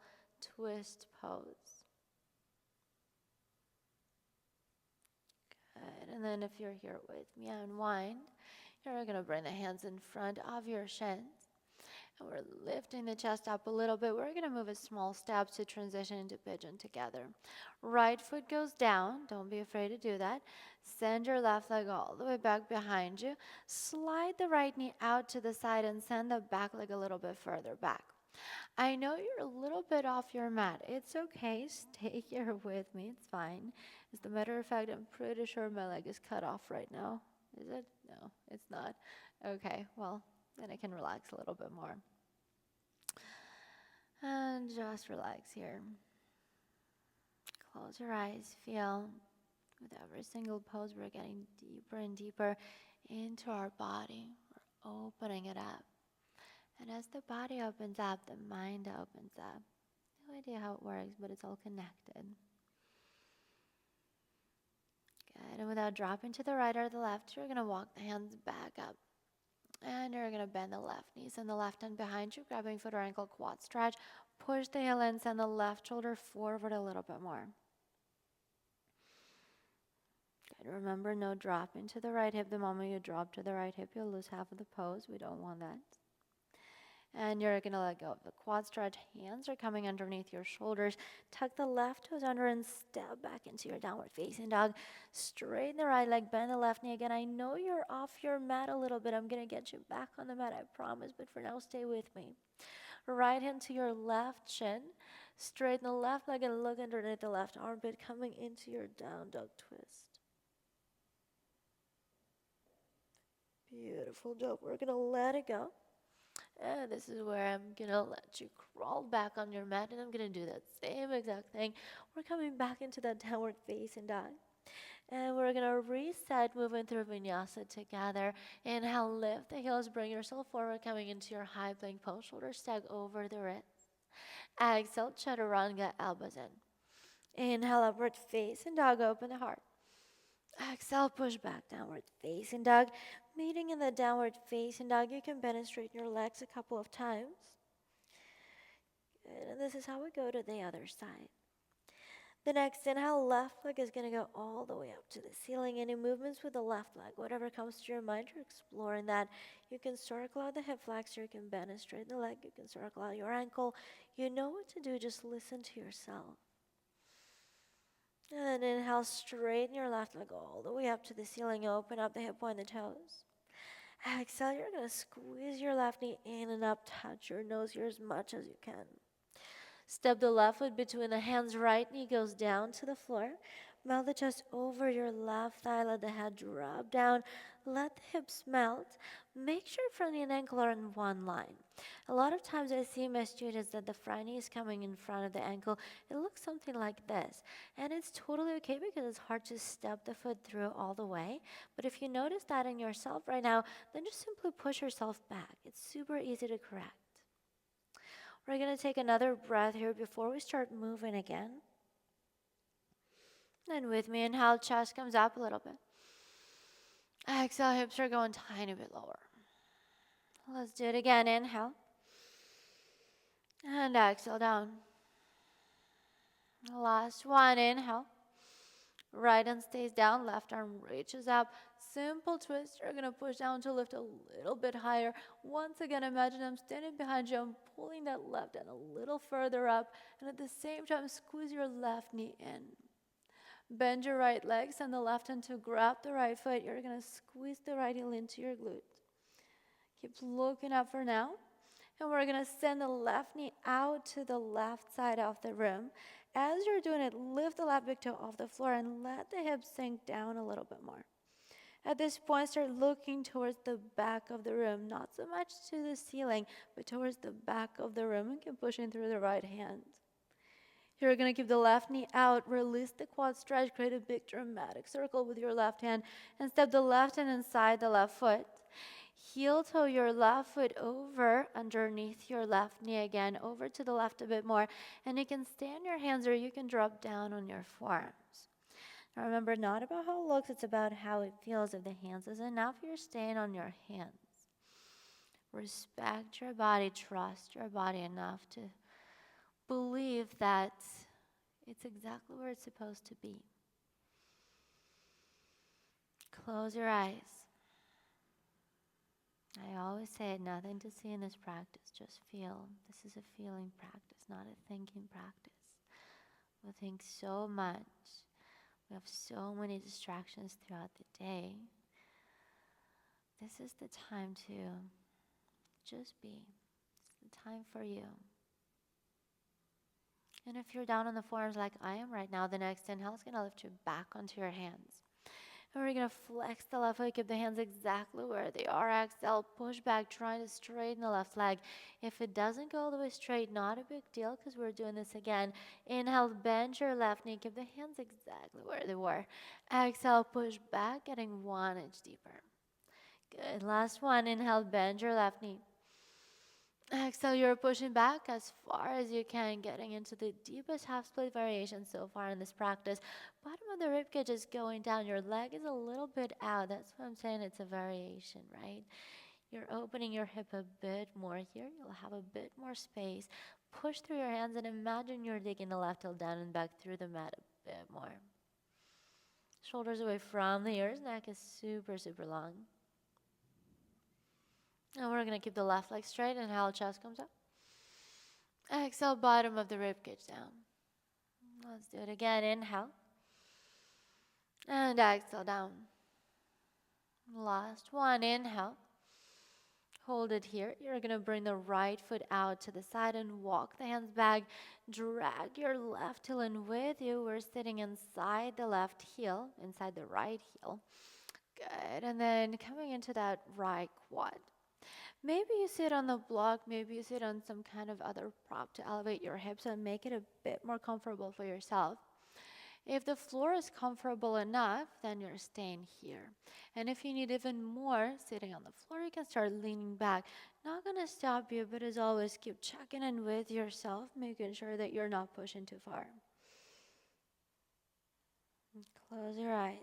twist pose. Good. And then if you're here with me, unwind. You're going to bring the hands in front of your shins. And we're lifting the chest up a little bit. We're going to move a small step to transition into pigeon together. Right foot goes down. Don't be afraid to do that. Send your left leg all the way back behind you. Slide the right knee out to the side and send the back leg a little bit further back. I know you're a little bit off your mat. It's okay. Stay here with me. It's fine. As a matter of fact, I'm pretty sure my leg is cut off right now. Is it? No, it's not. Okay, well, then I can relax a little bit more. And just relax here. Close your eyes. Feel with every single pose, we're getting deeper and deeper into our body. We're opening it up. And as the body opens up, the mind opens up. No idea how it works, but it's all connected. Good. And without dropping to the right or the left, you're going to walk the hands back up. And you're going to bend the left knee. Send the left hand behind you, grabbing foot or ankle, quad stretch. Push the heel in, send the left shoulder forward a little bit more. Good. Remember, no drop into the right hip. The moment you drop to the right hip, you'll lose half of the pose. We don't want that. And you're going to let go of the quad stretch. Hands are coming underneath your shoulders. Tuck the left toes under and step back into your downward facing dog. Straighten the right leg, bend the left knee again. I know you're off your mat a little bit. I'm going to get you back on the mat, I promise. But for now, stay with me. Right hand to your left shin. Straighten the left leg and look underneath the left armpit, coming into your down dog twist. Beautiful job. We're going to let it go. And this is where I'm going to let you crawl back on your mat, and I'm going to do that same exact thing. We're coming back into that downward facing dog. And we're going to reset, moving through vinyasa together. Inhale, lift the heels, bring yourself forward, coming into your high plank pose. Shoulders stack over the wrists. Exhale, chaturanga, elbows in. Inhale, upward facing dog, open the heart. Exhale, push back, downward facing dog. Meeting in the downward facing dog, you can bend and straighten your legs a couple of times. Good. And this is how we go to the other side. The next inhale, left leg is going to go all the way up to the ceiling. Any movements with the left leg, whatever comes to your mind, you're exploring that. You can circle out the hip flexor, you can bend and straighten the leg, you can circle out your ankle. You know what to do, just listen to yourself. And inhale, straighten your left leg all the way up to the ceiling. Open up the hip point and the toes. Exhale, you're going to squeeze your left knee in and up. Touch your nose here as much as you can. Step the left foot between the hands, right knee goes down to the floor. Melt the chest over your left thigh, let the head drop down, let the hips melt. Make sure front knee and ankle are in one line. A lot of times I see my students that the front knee is coming in front of the ankle. It looks something like this. And it's totally okay because it's hard to step the foot through all the way. But if you notice that in yourself right now, then just simply push yourself back. It's super easy to correct. We're going to take another breath here before we start moving again. And with me, inhale, chest comes up a little bit. Exhale, hips are going tiny bit lower. Let's do it again. Inhale. And exhale down. Last one. Inhale. Right hand stays down. Left arm reaches up. Simple twist. You're going to push down to lift a little bit higher. Once again, imagine I'm standing behind you. I'm pulling that left hand a little further up. And at the same time, squeeze your left knee in. Bend your right leg, send the left hand to grab the right foot. You're going to squeeze the right heel into your glute. Keep looking up for now. And we're going to send the left knee out to the left side of the room. As you're doing it, lift the left big toe off the floor and let the hips sink down a little bit more. At this point, start looking towards the back of the room, not so much to the ceiling, but towards the back of the room, and keep pushing through the right hand. You're going to keep the left knee out, release the quad stretch, create a big dramatic circle with your left hand, and step the left hand inside the left foot. Heel toe your left foot over underneath your left knee again, over to the left a bit more, and you can stay on your hands or you can drop down on your forearms. Now remember, not about how it looks, it's about how it feels. If the hands is enough, you're staying on your hands. Respect your body, trust your body enough to believe that it's exactly where it's supposed to be. Close your eyes. I always say nothing to see in this practice, just feel. This is a feeling practice, not a thinking practice. We think so much. We have so many distractions throughout the day. This is the time to just be. It's the time for you. And if you're down on the forearms like I am right now, the next inhale is going to lift you back onto your hands. And we're going to flex the left foot, keep the hands exactly where they are. Exhale, push back, trying to straighten the left leg. If it doesn't go all the way straight, not a big deal because we're doing this again. Inhale, bend your left knee, keep the hands exactly where they were. Exhale, push back, getting 1 inch deeper. Good. Last one. Inhale, bend your left knee. Exhale, you're pushing back as far as you can, getting into the deepest half split variation so far in this practice. Bottom of the ribcage is going down. Your leg is a little bit out. That's what I'm saying. It's a variation, right? You're opening your hip a bit more here. You'll have a bit more space. Push through your hands and imagine you're digging the left heel down and back through the mat a bit more. Shoulders away from the ears. Neck is super, super long. And we're going to keep the left leg straight. Inhale, chest comes up. Exhale, bottom of the ribcage down. Let's do it again. Inhale. And exhale down. Last one. Inhale. Hold it here. You're going to bring the right foot out to the side and walk the hands back. Drag your left heel in with you. We're sitting inside the left heel, inside the right heel. Good. And then coming into that right quad. Maybe you sit on the block, maybe you sit on some kind of other prop to elevate your hips and make it a bit more comfortable for yourself. If the floor is comfortable enough, then you're staying here. And if you need even more sitting on the floor, you can start leaning back. Not going to stop you, but as always, keep checking in with yourself, making sure that you're not pushing too far. Close your eyes.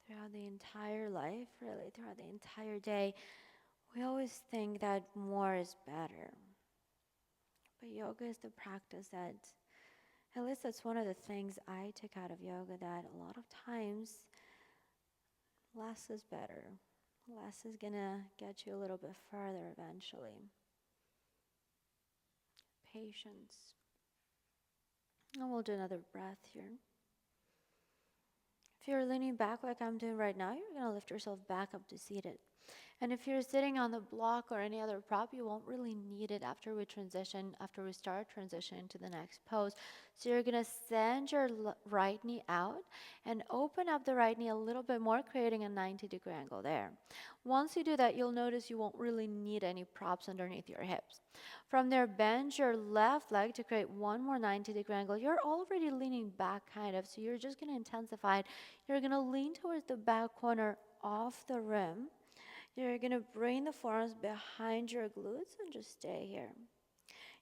Throughout the entire life, really, throughout the entire day, we always think that more is better. But yoga is the practice that, at least that's one of the things I took out of yoga, that a lot of times, less is better. Less is gonna get you a little bit further eventually. Patience. And we'll do another breath here. If you're leaning back like I'm doing right now, you're going to lift yourself back up to seated. And if you're sitting on the block or any other prop, you won't really need it after we start transition to the next pose. So you're going to send your right knee out and open up the right knee a little bit more, creating a 90-degree angle there. Once you do that, you'll notice you won't really need any props underneath your hips. From there, bend your left leg to create one more 90-degree angle. You're already leaning back kind of, so you're just going to intensify it. You're going to lean towards the back corner of the rim. You're going to bring the forearms behind your glutes and just stay here.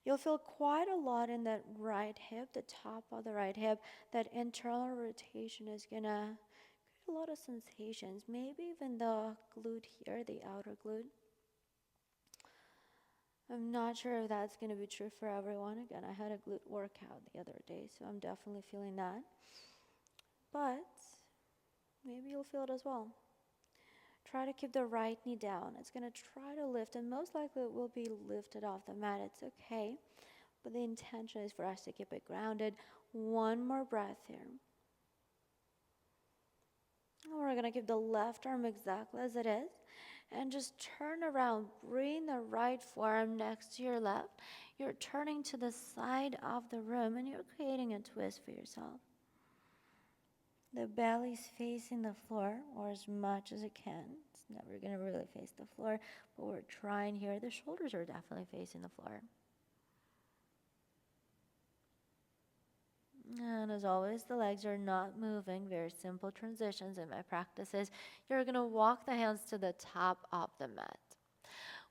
You'll feel quite a lot in that right hip, the top of the right hip. That internal rotation is going to create a lot of sensations. Maybe even the glute here, the outer glute. I'm not sure if that's going to be true for everyone. Again, I had a glute workout the other day, so I'm definitely feeling that. But maybe you'll feel it as well. Try to keep the right knee down. It's going to try to lift, and most likely it will be lifted off the mat. It's okay, but the intention is for us to keep it grounded. One more breath here. And we're going to keep the left arm exactly as it is, and just turn around. Bring the right forearm next to your left. You're turning to the side of the room, and you're creating a twist for yourself. The belly's facing the floor, or as much as it can. It's never going to really face the floor, but we're trying here. The shoulders are definitely facing the floor. And as always, the legs are not moving. Very simple transitions in my practices. You're going to walk the hands to the top of the mat.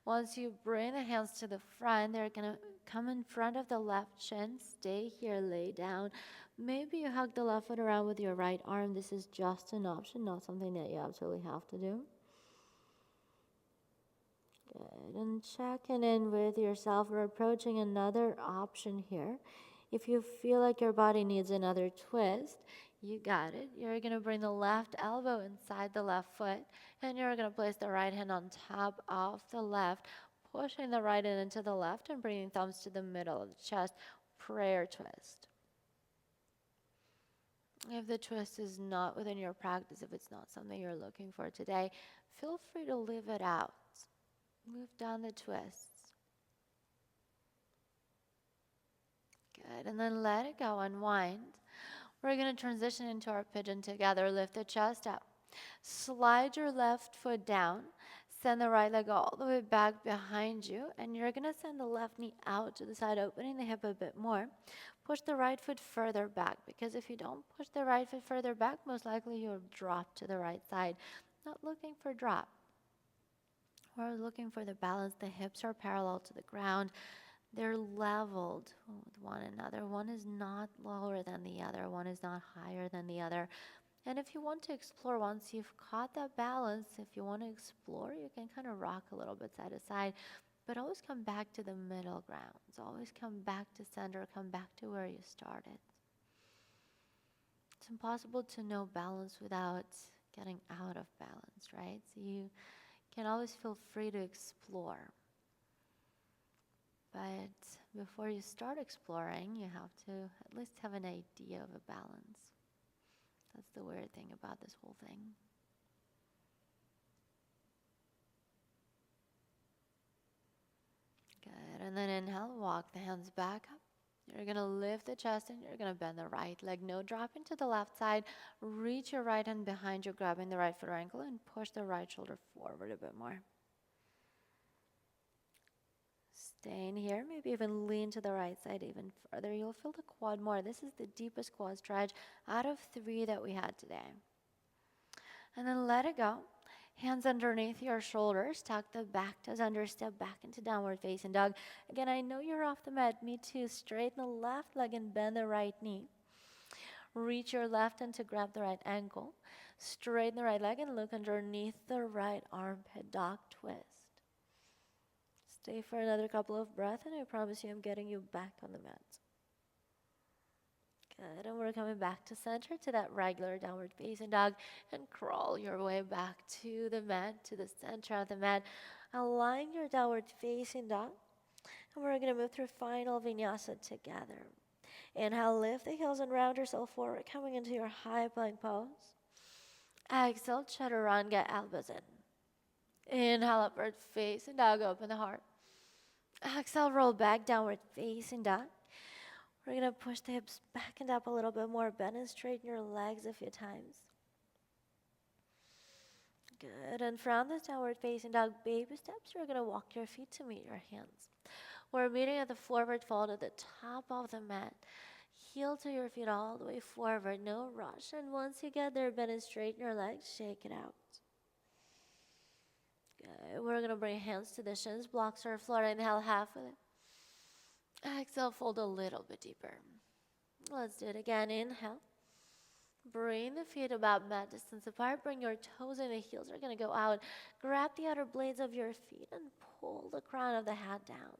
Once you bring the hands to the front, they're going to come in front of the left shin. Stay here, lay down. Maybe you hug the left foot around with your right arm. This is just an option, not something that you absolutely have to do. Good. And checking in with yourself. We're approaching another option here. If you feel like your body needs another twist, you got it. You're going to bring the left elbow inside the left foot, and you're going to place the right hand on top of the left, pushing the right hand into the left and bringing thumbs to the middle of the chest. Prayer twist. If the twist is not within your practice, if it's not something you're looking for today, feel free to leave it out. Move down the twists. Good. And then let it go, unwind. We're going to transition into our pigeon together. Lift the chest up. Slide your left foot down. Send the right leg all the way back behind you. And you're going to send the left knee out to the side, opening the hip a bit more. Push the right foot further back, because if you don't push the right foot further back, most likely you'll drop to the right side. Not looking for drop. We're looking for the balance. The hips are parallel to the ground. They're leveled with one another. One is not lower than the other. One is not higher than the other. And if you want to explore, once you've caught that balance, if you want to explore, you can kind of rock a little bit side to side. But always come back to the middle ground. Always come back to center. Come back to where you started. It's impossible to know balance without getting out of balance, right? So you can always feel free to explore. But before you start exploring, you have to at least have an idea of a balance. That's the weird thing about this whole thing. Good. And then inhale, walk the hands back up. You're going to lift the chest and you're going to bend the right leg. No drop into the left side. Reach your right hand behind you, grabbing the right foot or ankle, and push the right shoulder forward a bit more. Staying here, maybe even lean to the right side even further. You'll feel the quad more. This is the deepest quad stretch out of 3 that we had today. And then let it go. Hands underneath your shoulders. Tuck the back toes under. Step back into downward facing dog. Again, I know you're off the mat. Me too. Straighten the left leg and bend the right knee. Reach your left hand to grab the right ankle. Straighten the right leg and look underneath the right armpit. Dog twist. Stay for another couple of breaths, and I promise you I'm getting you back on the mat. Good, and we're coming back to center, to that regular downward facing dog, and crawl your way back to the mat, to the center of the mat. Align your downward facing dog, and we're going to move through final vinyasa together. Inhale, lift the heels and round yourself forward, coming into your high plank pose. Exhale, chaturanga, elbows in. Inhale, upward facing dog, open the heart. Exhale, roll back, downward facing dog. We're going to push the hips back and up a little bit more. Bend and straighten your legs a few times. Good. And from this downward facing dog, baby steps, you're going to walk your feet to meet your hands. We're meeting at the forward fold at the top of the mat. Heel to your feet all the way forward. No rush. And once you get there, bend and straighten your legs. Shake it out. Good. We're going to bring hands to the shins. Blocks our floor. Inhale, half with it. Exhale, fold a little bit deeper. Let's do it again. Inhale. Bring the feet about mat distance apart. Bring your toes and the heels are going to go out. Grab the outer blades of your feet and pull the crown of the head down.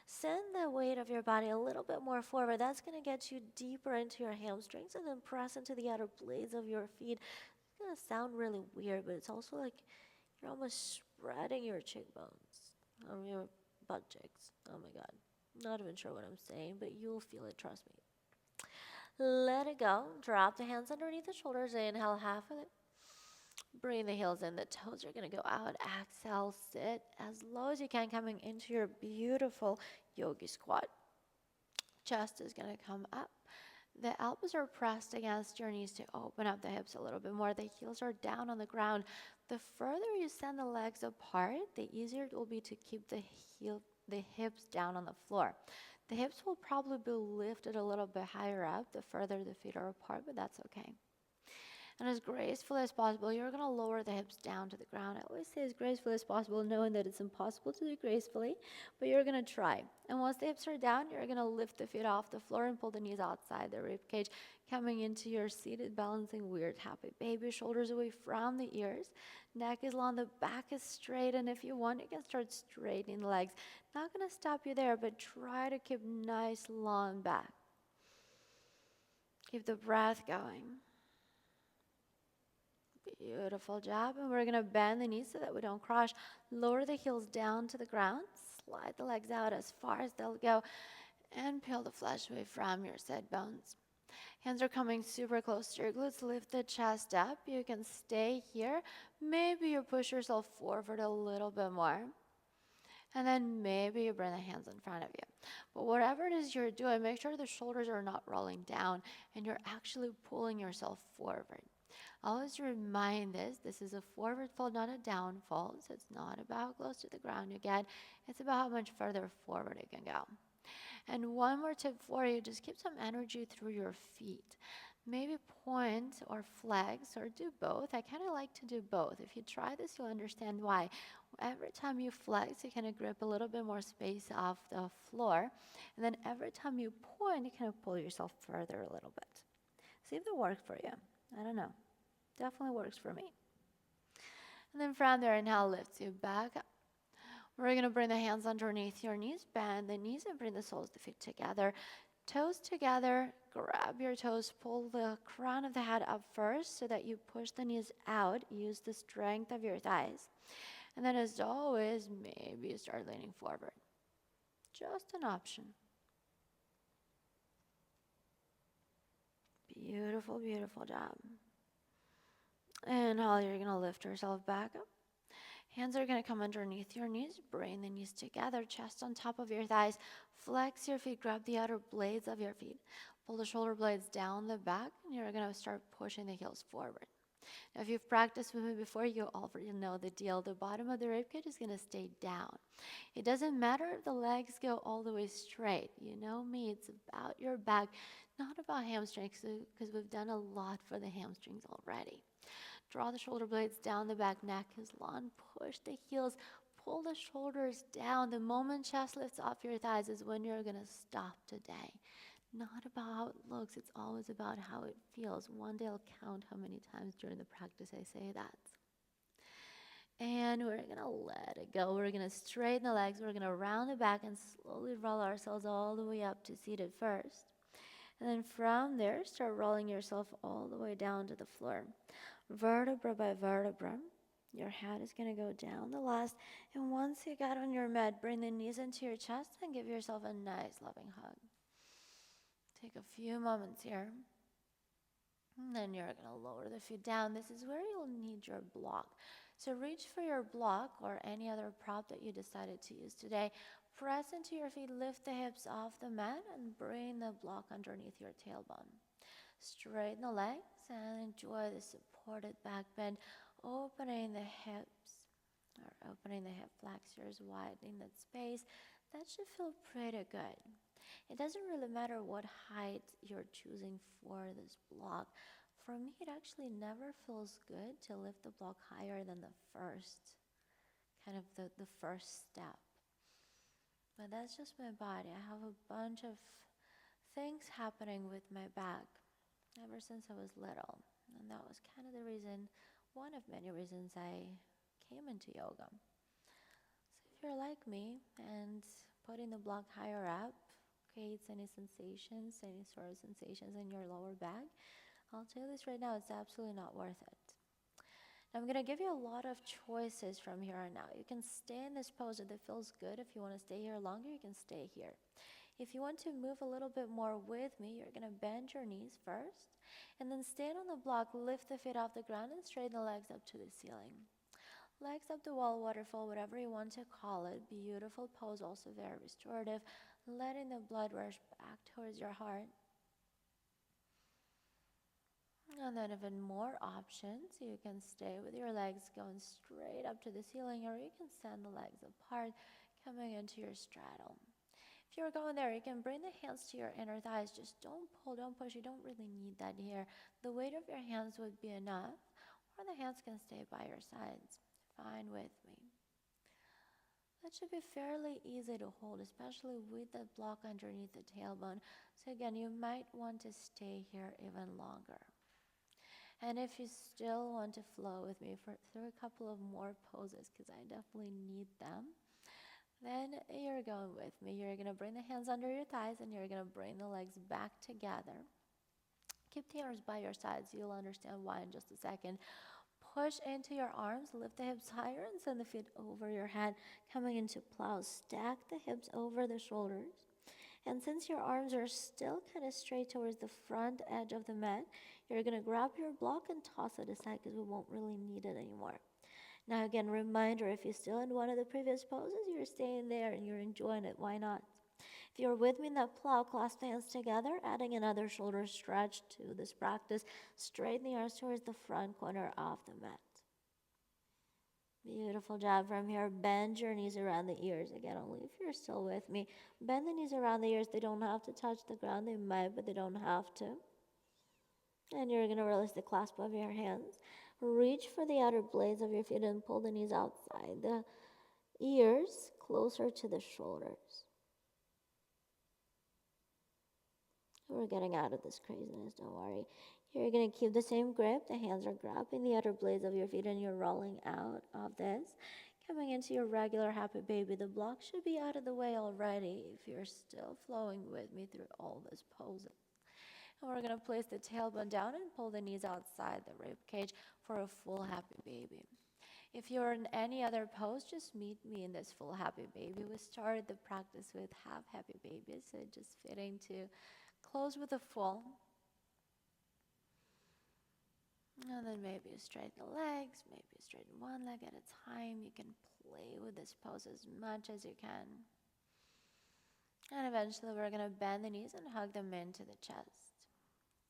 Send the weight of your body a little bit more forward. That's going to get you deeper into your hamstrings, and then press into the outer blades of your feet. It's going to sound really weird, but it's also like you're almost spreading your cheekbones, your butt cheeks. Oh my God. Not even sure what I'm saying, but you'll feel it, trust me. Let it go. Drop the hands underneath the shoulders. Inhale, half of it. Bring the heels in. The toes are going to go out. Exhale, sit as low as you can, coming into your beautiful yogi squat. Chest is going to come up. The elbows are pressed against your knees to open up the hips a little bit more. The heels are down on the ground. The further you send the legs apart, the easier it will be to keep the hips down on the floor. The hips will probably be lifted a little bit higher up the further the feet are apart, but that's okay. And as gracefully as possible, you're going to lower the hips down to the ground. I always say as gracefully as possible, knowing that it's impossible to do gracefully, but you're going to try. And once the hips are down, you're going to lift the feet off the floor and pull the knees outside the rib cage, coming into your seated balancing weird happy baby. Shoulders away from the ears. Neck is long, the back is straight, and if you want, you can start straightening the legs. Not going to stop you there, but try to keep nice long back. Keep the breath going. Beautiful job. And we're going to bend the knees so that we don't crash. Lower the heels down to the ground. Slide the legs out as far as they'll go. And peel the flesh away from your sit bones. Hands are coming super close to your glutes. Lift the chest up. You can stay here. Maybe you push yourself forward a little bit more. And then maybe you bring the hands in front of you. But whatever it is you're doing, make sure the shoulders are not rolling down and you're actually pulling yourself forward. Always remind this is a forward fold, not a down fold. So it's not about how close to the ground you get. It's about how much further forward you can go. And one more tip for you, just keep some energy through your feet. Maybe point or flex or do both. I kind of like to do both. If you try this, you'll understand why. Every time you flex, you kind of grip a little bit more space off the floor. And then every time you point, you kind of pull yourself further a little bit. See if it works for you. I don't know. Definitely works for me. And then from there, inhale, lifts you back up. We're going to bring the hands underneath your knees, bend the knees, and bring the soles of the feet together. Toes together, grab your toes, pull the crown of the head up first so that you push the knees out. Use the strength of your thighs. And then as always, maybe you start leaning forward. Just an option. Beautiful, beautiful job. Inhale, you're going to lift yourself back up. Hands are going to come underneath your knees. Bring the knees together, chest on top of your thighs. Flex your feet, grab the outer blades of your feet. Pull the shoulder blades down the back, and you're going to start pushing the heels forward. Now, if you've practiced with me before, you already know the deal. The bottom of the ribcage is going to stay down. It doesn't matter if the legs go all the way straight. You know me, it's about your back, not about hamstrings, because we've done a lot for the hamstrings already. Draw the shoulder blades down the back, neck is long. Push the heels, pull the shoulders down. The moment chest lifts off your thighs is when you're going to stop today. Not about how it looks, it's always about how it feels. One day I'll count how many times during the practice I say that. And we're going to let it go. We're going to straighten the legs. We're going to round the back and slowly roll ourselves all the way up to seated first. And then from there, start rolling yourself all the way down to the floor. Vertebra by vertebra. Your head is going to go down the last. And once you got on your mat, bring the knees into your chest and give yourself a nice loving hug. Take a few moments here. And then you're going to lower the feet down. This is where you'll need your block. So reach for your block or any other prop that you decided to use today. Press into your feet, lift the hips off the mat, and bring the block underneath your tailbone. Straighten the legs and enjoy the supported back bend, opening the hips or opening the hip flexors, widening that space. That should feel pretty good. It doesn't really matter what height you're choosing for this block. For me, it actually never feels good to lift the block higher than the first, kind of the first step. But that's just my body. I have a bunch of things happening with my back ever since I was little. And that was kind of the reason, one of many reasons I came into yoga. So if you're like me and putting the block higher up creates any sensations, any sort of sensations in your lower back, I'll tell you this right now, it's absolutely not worth it. Now I'm going to give you a lot of choices from here on out. You can stay in this pose if it feels good. If you want to stay here longer, you can stay here. If you want to move a little bit more with me, you're going to bend your knees first, and then stand on the block, lift the feet off the ground, and straighten the legs up to the ceiling. Legs up the wall, waterfall, whatever you want to call it. Beautiful pose, also very restorative, letting the blood rush back towards your heart. And then even more options. You can stay with your legs going straight up to the ceiling, or you can stand the legs apart, coming into your straddle. If you're going there, you can bring the hands to your inner thighs. Just don't pull, don't push. You don't really need that here. The weight of your hands would be enough, or the hands can stay by your sides. Fine with me. That should be fairly easy to hold, especially with the block underneath the tailbone. So again, you might want to stay here even longer. And if you still want to flow with me through a couple of more poses, because I definitely need them, then you're going with me. You're going to bring the hands under your thighs and you're going to bring the legs back together. Keep the arms by your sides. You'll understand why in just a second. Push into your arms, lift the hips higher and send the feet over your head, coming into plow. Stack the hips over the shoulders. And since your arms are still kind of straight towards the front edge of the mat, you're going to grab your block and toss it aside because we won't really need it anymore. Now again, reminder, if you're still in one of the previous poses, you're staying there and you're enjoying it. Why not? If you're with me in that plow, clasp the hands together, adding another shoulder stretch to this practice. Straighten the arms towards the front corner of the mat. Beautiful job from here. Bend your knees around the ears. Again, only if you're still with me. Bend the knees around the ears. They don't have to touch the ground. They might, but they don't have to. And you're going to release the clasp of your hands. Reach for the outer blades of your feet and pull the knees outside. The ears closer to the shoulders. We're getting out of this craziness, don't worry. You're going to keep the same grip. The hands are grabbing the outer blades of your feet and you're rolling out of this. Coming into your regular happy baby. The block should be out of the way already if you're still flowing with me through all this poses. And we're going to place the tailbone down and pull the knees outside the rib cage for a full happy baby. If you're in any other pose, just meet me in this full happy baby. We started the practice with half happy babies, so just fitting to close with a full. And then maybe you straighten the legs, maybe you straighten one leg at a time. You can play with this pose as much as you can. And eventually we're going to bend the knees and hug them into the chest.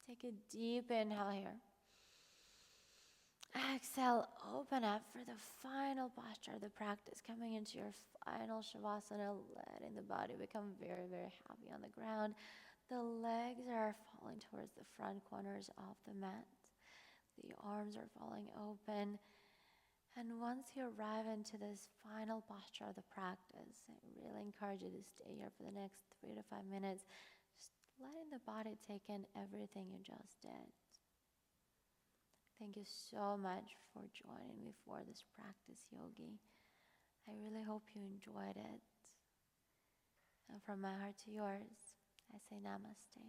Take a deep inhale here. Exhale, open up for the final posture of the practice, coming into your final shavasana, letting the body become very, very heavy on the ground. The legs are falling towards the front corners of the mat. The arms are falling open. And once you arrive into this final posture of the practice, I really encourage you to stay here for the next 3 to 5 minutes, just letting the body take in everything you just did. Thank you so much for joining me for this practice, Yogi. I really hope you enjoyed it. And from my heart to yours, I say namaste.